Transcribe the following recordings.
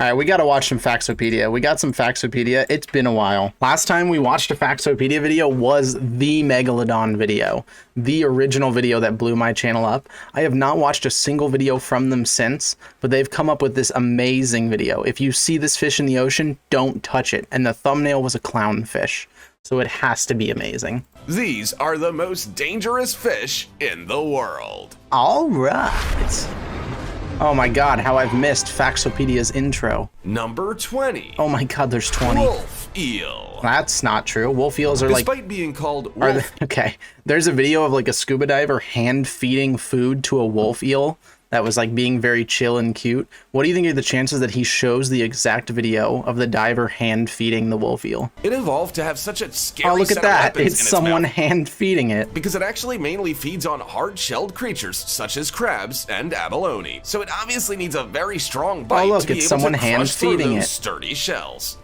All right, we got to watch some Faxopedia. We got some Faxopedia. It's been a while. Last time we watched a Faxopedia video was the Megalodon video, the original video that blew my channel up. I have not watched a single video from them since, but they've come up with this amazing video. If you see this fish in the ocean, don't touch it. And the thumbnail was a clownfish, so it has to be amazing. These are the most dangerous fish in the world. All right. Oh my god, how I've missed Faxopedia's intro. Number 20. Oh my god, there's 20. Wolf eel. That's not true. Wolf eels are Despite being called wolf. Okay, there's a video of like a scuba diver hand feeding food to a wolf eel that was like being very chill and cute. What do you think are the chances that he shows the exact video of the diver hand feeding the wolf eel? It evolved to have such a scary Oh, look at set that. of weapons It's in someone its mouth, hand feeding it. because it actually mainly feeds on hard-shelled creatures such as crabs and abalone. So it obviously needs a very strong bite look, to be it's able someone to hand crush through feeding those it. sturdy shells.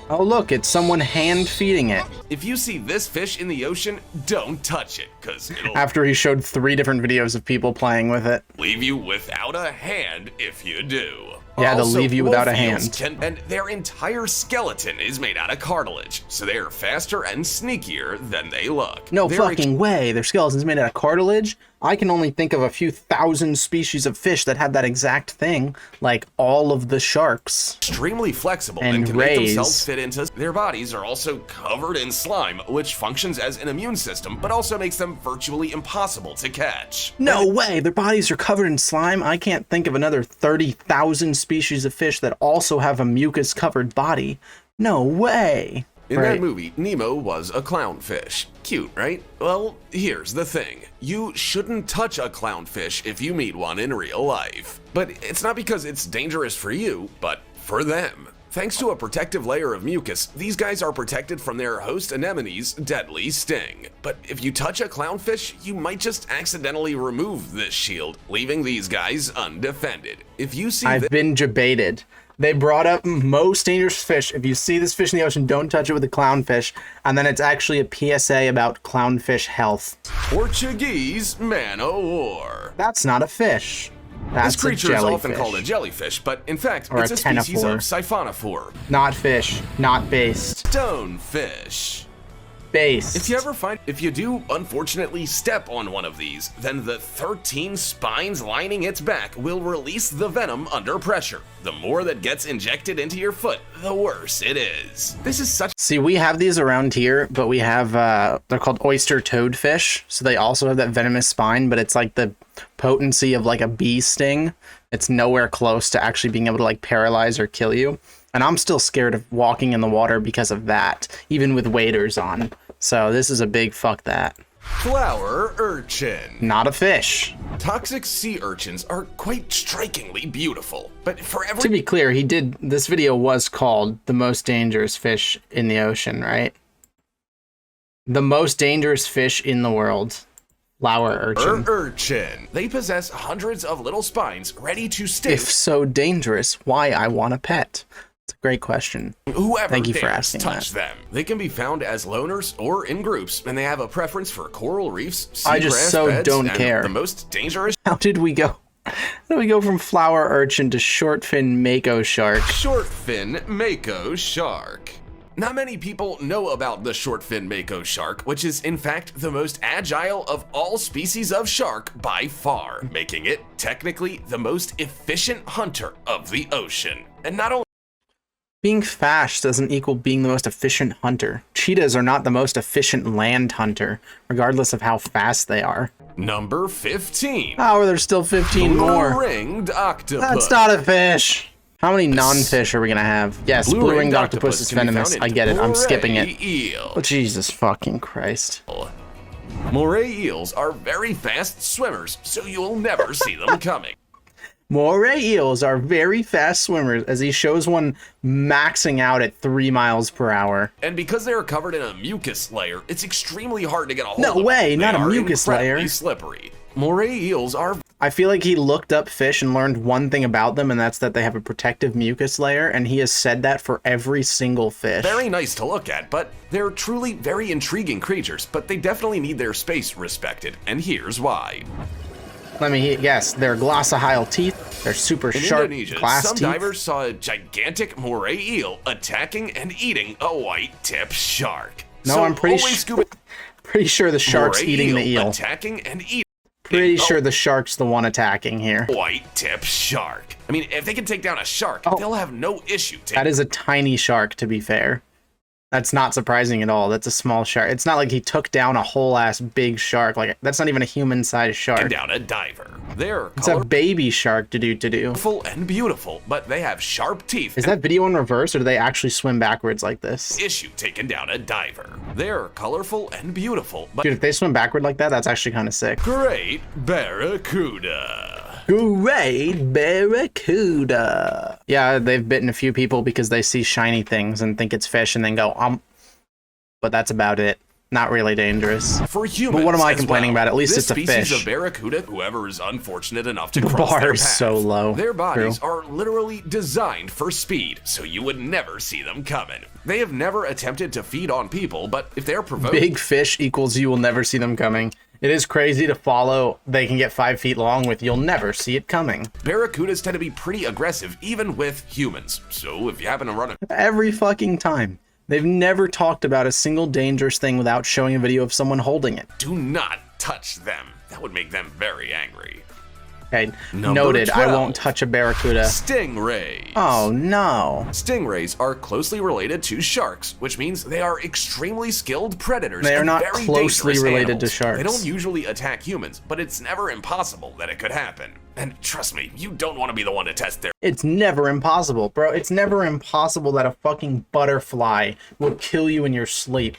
Oh look, it's someone hand feeding it. If you see this fish in the ocean, don't touch it, because it'll After he showed 3 different videos of people playing with it. leave you without a hand if you do. Yeah, they'll Also, leave you without a wolf eels hand. and their entire skeleton is made out of cartilage, so they are faster and sneakier than they look. No They're fucking way. Their skeleton's made out of cartilage. I can only think of a few thousand species of fish that have that exact thing, like all of the sharks. extremely flexible And and can make rays. themselves fit into their bodies are also covered in slime, which functions as an immune system, but also makes them virtually impossible to catch. No way. Their bodies are covered in slime. I can't think of another 30,000 species of fish that also have a mucus-covered body. No way. In that movie, Nemo was a clownfish. Cute, right? Well, here's the thing. You shouldn't touch a clownfish if you meet one in real life. But it's not because it's dangerous for you, but for them. Thanks to a protective layer of mucus, these guys are protected from their host anemone's deadly sting. But if you touch a clownfish, you might just accidentally remove this shield, leaving these guys undefended. If you see I've been debated. They brought up most dangerous fish. If you see this fish in the ocean, don't touch it with a clownfish. And then it's actually a PSA about clownfish health. Portuguese man-o-war. That's not a fish. That's This creature a is jellyfish. often called a jellyfish, but in fact, Or it's a a species ctenophore. of siphonophore. Not fish. Not based. Stonefish. Based. If you do unfortunately step on one of these, then the 13 spines lining its back will release the venom under pressure. The more that gets injected into your foot, the worse it is. This is such See, we have these around here, but we have, they're called oyster toadfish. So they also have that venomous spine, but it's like the potency of like a bee sting. It's nowhere close to actually being able to like paralyze or kill you. And I'm still scared of walking in the water because of that, even with waders on. So this is a big fuck that. flower urchin. Not a fish. Toxic sea urchins are quite strikingly beautiful, but for To every be clear, this video was called the most dangerous fish in the ocean, right? The most dangerous fish in the world. Flower urchin. urchin, they possess hundreds of little spines ready to sting If so dangerous, why I want a pet? It's a great question. whoever Thank you for dares asking touch them. They can be found as loners or in groups, and they have a preference for coral reefs, I just seagrass so beds, don't and care. the most dangerous How did we go? How did we go from flower urchin to shortfin mako shark? shortfin mako shark. Not many people know about the shortfin mako shark, which is in fact the most agile of all species of shark by far, making it technically the most efficient hunter of the ocean. And not only Being fast doesn't equal being the most efficient hunter. Cheetahs are not the most efficient land hunter, regardless of how fast they are. Number 15. Oh, there's still 15 more. Blue-ringed octopus. That's not a fish. How many non-fish are we gonna have? Yes, blue-ringed octopus is can be venomous. found in I get it. I'm skipping moray it. Eel. Oh, Jesus fucking Christ. Moray eels are very fast swimmers, so you'll never see them coming. Moray eels are very fast swimmers, as he shows one maxing out at 3 miles per hour. And because they are covered in a mucus layer, it's extremely hard to get a hold No of them. way, not They a are mucus incredibly layer. slippery. Moray eels are I feel like he looked up fish and learned one thing about them, and that's that they have a protective mucus layer, and he has said that for every single fish. very nice to look at, but they're truly very intriguing creatures, but they definitely need their space respected, and here's why. Let me guess. They're glossopyle teeth. They're super In sharp Indonesia, glass some teeth. divers saw a gigantic moray eel attacking and eating a white-tip shark. No, So I'm pretty always sure. Pretty sure the shark's moray eating the eel. attacking and eating. Pretty sure the shark's the one attacking here. White-tip shark. I mean, if they can take down a shark, they'll have no issue taking. That is a tiny shark, to be fair. That's not surprising at all. That's a small shark. It's not like he took down a whole ass big shark. Like, that's not even a human-sized shark. down a diver. They're It's a baby shark, to-do. colorful and beautiful, but they have sharp teeth. Is that video in reverse, or do they actually swim backwards like this? Issue taken down a diver. They're colorful and beautiful, but Dude, if they swim backward like that, that's actually kind of sick. great barracuda. Great barracuda. Yeah, they've bitten a few people because they see shiny things and think it's fish and then go, but that's about it. Not really dangerous. For humans, But what am I as complaining well, about? At least this it's a species fish. of barracuda, whoever is unfortunate enough to The cross bar their is path, so low. their bodies True. are literally designed for speed, so you would never see them coming. They have never attempted to feed on people, but if they're provoked, Big fish equals you will never see them coming. It is crazy to follow. They can get 5 feet long with you'll never see it coming. barracudas tend to be pretty aggressive, even with humans. So if you happen to run a Every fucking time. They've never talked about a single dangerous thing without showing a video of someone holding it. do not touch them. That would make them very angry. Okay, Number noted. I 12. won't touch a barracuda. Stingrays. Oh no. Stingrays are closely related to sharks, which means they are extremely skilled predators. They are and not very closely dangerous related to animals. sharks. They don't usually attack humans, but it's never impossible that it could happen. And trust me, you don't want to be the one to test their It's never impossible, bro. It's never impossible that a fucking butterfly will kill you in your sleep.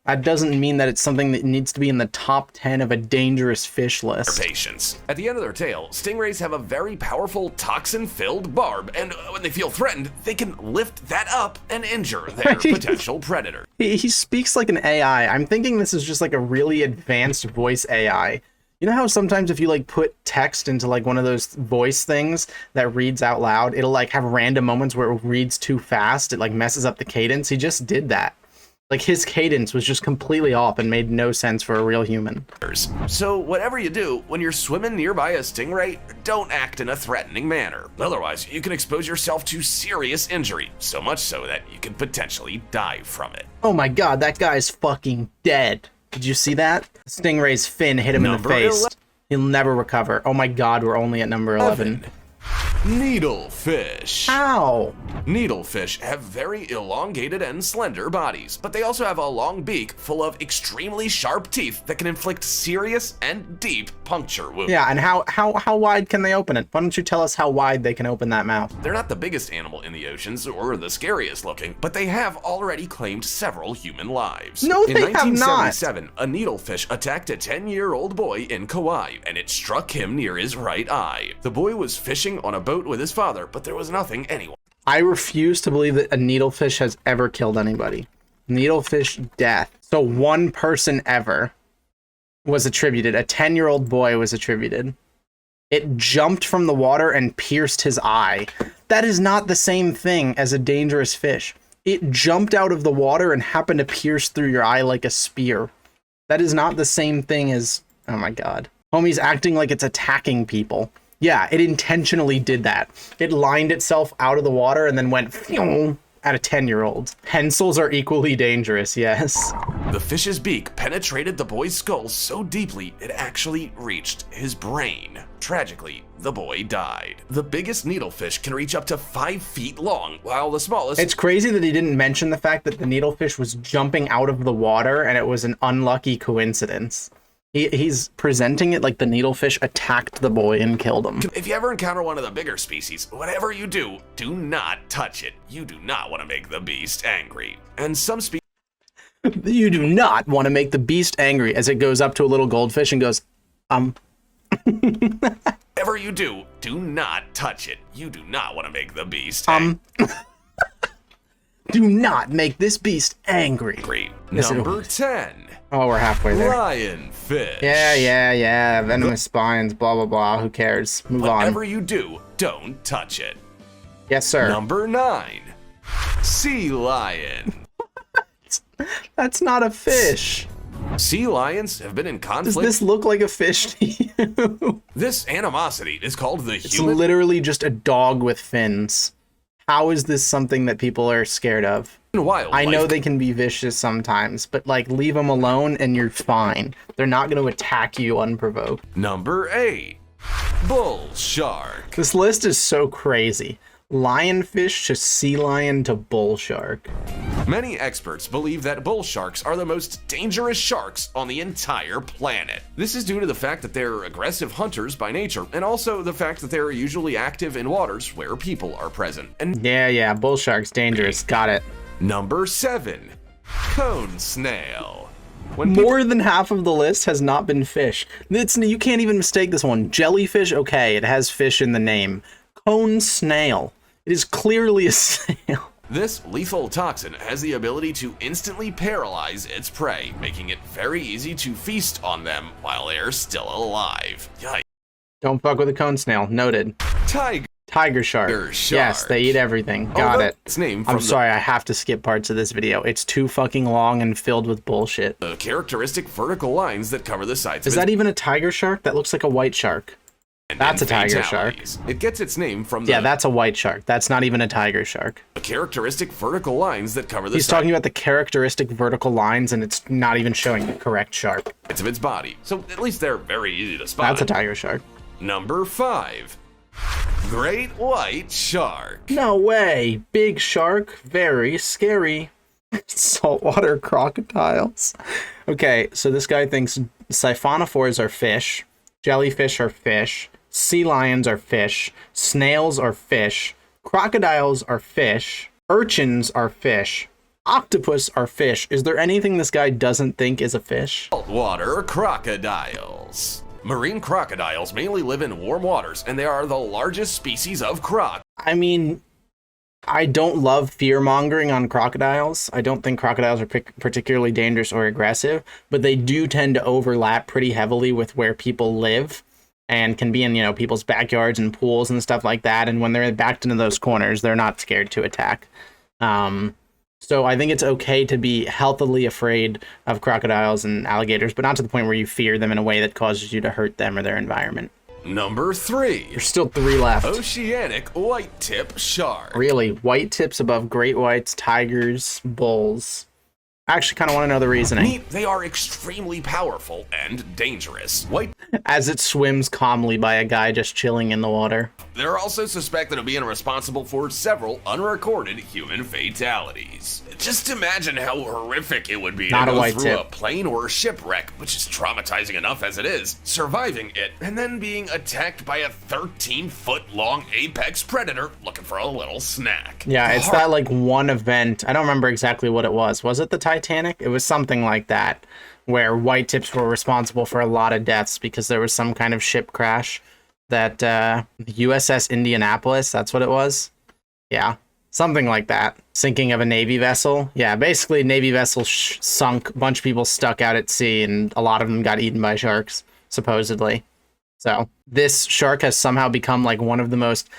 That doesn't mean that it's something that needs to be in the top 10 of a dangerous fish list. patience. At the end of their tail, stingrays have a very powerful toxin-filled barb, and when they feel threatened, they can lift that up and injure their potential predator. He speaks like an AI. I'm thinking this is just like a really advanced voice AI. You know how sometimes if you like put text into like one of those voice things that reads out loud, it'll like have random moments where it reads too fast. It like messes up the cadence. He just did that. Like his cadence was just completely off and made no sense for a real human. So whatever you do, when you're swimming nearby a stingray, don't act in a threatening manner. Otherwise, you can expose yourself to serious injury, so much so that you could potentially die from it. Oh my god, that guy's fucking dead. Did you see that? Stingray's fin hit him in the Number face. 11. He'll never recover. Oh my god, we're only at number 11. Needlefish. Ow! Needlefish have very elongated and slender bodies, but they also have a long beak full of extremely sharp teeth that can inflict serious and deep puncture wounds. Yeah, and how wide can they open it? Why don't you tell us how wide they can open that mouth? They're not the biggest animal in the oceans or the scariest looking, but they have already claimed several human lives. No, they in have not. 1977, a needlefish attacked a 10-year-old boy in Kauai, and it struck him near his right eye. The boy was fishing on a boat with his father, but there was nothing anyway. I refuse to believe that a needlefish has ever killed anybody. Needlefish death. So one person ever was attributed. A 10-year-old boy was attributed. It jumped from the water and pierced his eye. That is not the same thing as a dangerous fish. It jumped out of the water and happened to pierce through your eye like a spear. That is not the same thing as... Oh my god. Homie's acting like it's attacking people. Yeah, it intentionally did that. It lined itself out of the water and then went phew at a 10-year-old. Pencils are equally dangerous, yes. The fish's beak penetrated the boy's skull so deeply it actually reached his brain. Tragically, the boy died. The biggest needlefish can reach up to 5 feet long, while the smallest... It's crazy that he didn't mention the fact that the needlefish was jumping out of the water and it was an unlucky coincidence. He's presenting it like the needlefish attacked the boy and killed him. If you ever encounter one of the bigger species, whatever you do not touch it. You do not want to make the beast angry. And some species... You do not want to make the beast angry as it goes up to a little goldfish and goes, Whatever you do not touch it. You do not want to make the beast angry. Do not make this beast angry. Yes, Number 10. Oh, we're halfway there. Lionfish. Yeah. Venomous spines, blah, blah, blah. Who cares? Move on. Whatever you do, don't touch it. Yes, sir. Number 9. Sea lion. That's not a fish. Sea lions have been in Does conflict. this look like a fish to you? This animosity is called the It's human literally just a dog with fins. How is this something that people are scared of? wildlife. I know they can be vicious sometimes, but like leave them alone and you're fine. They're not going to attack you unprovoked. Number 8. Bull shark. This list is so crazy. Lionfish to sea lion to bull shark. Many experts believe that bull sharks are the most dangerous sharks on the entire planet. This is due to the fact that they're aggressive hunters by nature, and also the fact that they're usually active in waters where people are present. And Yeah, bull shark's dangerous. Got it. Number 7. Cone snail. More than half of the list has not been fish. You can't even mistake this one. Jellyfish, okay, it has fish in the name. Cone snail. It is clearly a snail. This lethal toxin has the ability to instantly paralyze its prey, making it very easy to feast on them while they are still alive. Yikes. Don't fuck with a cone snail. Noted. Tiger shark. Yes, they eat everything. Got it. Its name from I'm sorry, I have to skip parts of this video. It's too fucking long and filled with bullshit. the characteristic vertical lines that cover the sides Is of that even a tiger shark? That looks like a white shark. That's a tiger shark. It gets its name from the Yeah, that's a white shark. That's not even a tiger shark. characteristic vertical lines that cover the He's talking about the characteristic vertical lines, and it's not even showing the correct shark. sides of its body. So at least they're very easy to spot. That's a tiger shark. Number 5. Great white shark. No way. Big shark. Very scary. Saltwater crocodiles. Okay, so this guy thinks siphonophores are fish, jellyfish are fish, sea lions are fish, snails are fish, crocodiles are fish, urchins are fish, octopus are fish. Is there anything this guy doesn't think is a fish? Saltwater crocodiles. Marine crocodiles mainly live in warm waters, and they are the largest species of croc. I mean, I don't love fear-mongering on crocodiles. I don't think crocodiles are particularly dangerous or aggressive, but they do tend to overlap pretty heavily with where people live and can be in, people's backyards and pools and stuff like that. And when they're backed into those corners, they're not scared to attack. So I think it's okay to be healthily afraid of crocodiles and alligators, but not to the point where you fear them in a way that causes you to hurt them or their environment. Number 3. There's still 3 left. Oceanic white-tip shark. Really, white tips above great whites, tigers, bulls. I actually kind of want to know the reasoning. They are extremely powerful and dangerous. As it swims calmly by a guy just chilling in the water. They're also suspected of being responsible for several unrecorded human fatalities. Just imagine how horrific it would be Not to a go white through tip. a plane or a shipwreck, which is traumatizing enough as it is, surviving it, and then being attacked by a 13-foot-long apex predator looking for a little snack. Yeah, it's that like one event. I don't remember exactly what it was. Was it the Titanic? It was something like that, where white tips were responsible for a lot of deaths because there was some kind of ship crash that USS Indianapolis, that's what it was. Yeah, something like that. Sinking of a Navy vessel. Yeah, basically a Navy vessel sunk, a bunch of people stuck out at sea, and a lot of them got eaten by sharks, supposedly. So this shark has somehow become like one of the most,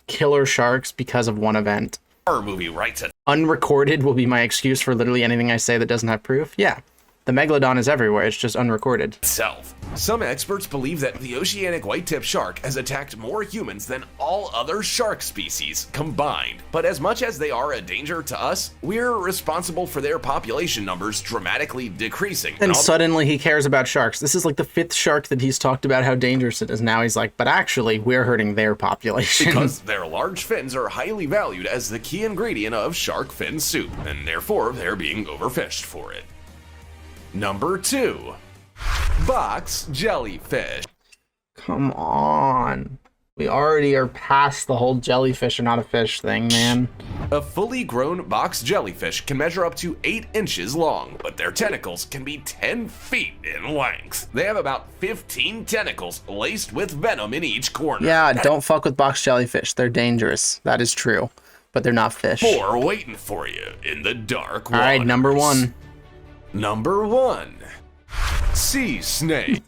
killer sharks because of one event. Horror movie writes it. Unrecorded will be my excuse for literally anything I say that doesn't have proof. Yeah, the megalodon is everywhere. It's just unrecorded. Itself. Some experts believe that the oceanic white-tip shark has attacked more humans than all other shark species combined. But as much as they are a danger to us, we're responsible for their population numbers dramatically decreasing. And suddenly he cares about sharks. This is like the 5th shark that he's talked about how dangerous it is. Now he's like, but actually we're hurting their population. Because their large fins are highly valued as the key ingredient of shark fin soup, and therefore they're being overfished for it. Number 2. Box jellyfish. Come on. We already are past the whole jellyfish are not a fish thing, man. A fully grown box jellyfish can measure up to 8 inches long, but their tentacles can be 10 feet in length. They have about 15 tentacles laced with venom in each corner. Yeah, don't fuck with box jellyfish. They're dangerous. That is true. But they're not fish. More waiting for you in the dark waters. All right, number 1. Number 1. Sea snake.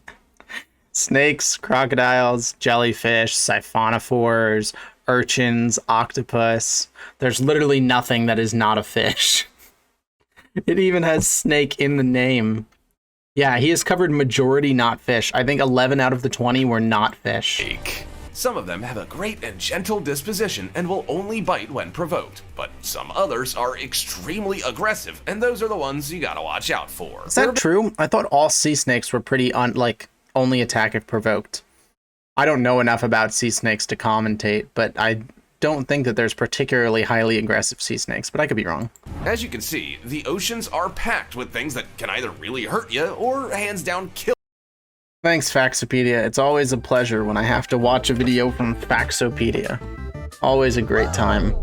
Snakes, crocodiles, jellyfish, siphonophores, urchins, octopus. There's literally nothing that is not a fish. It even has snake in the name. Yeah, he has covered majority not fish. I think 11 out of the 20 were not fish. Some of them have a great and gentle disposition and will only bite when provoked, but some others are extremely aggressive, and those are the ones you gotta watch out for. Is that true? I thought all sea snakes were pretty only attack if provoked. I don't know enough about sea snakes to commentate, but I don't think that there's particularly highly aggressive sea snakes, but I could be wrong. As you can see, the oceans are packed with things that can either really hurt you or hands down kill. Thanks, Faxopedia. It's always a pleasure when I have to watch a video from Faxopedia. Always a great time.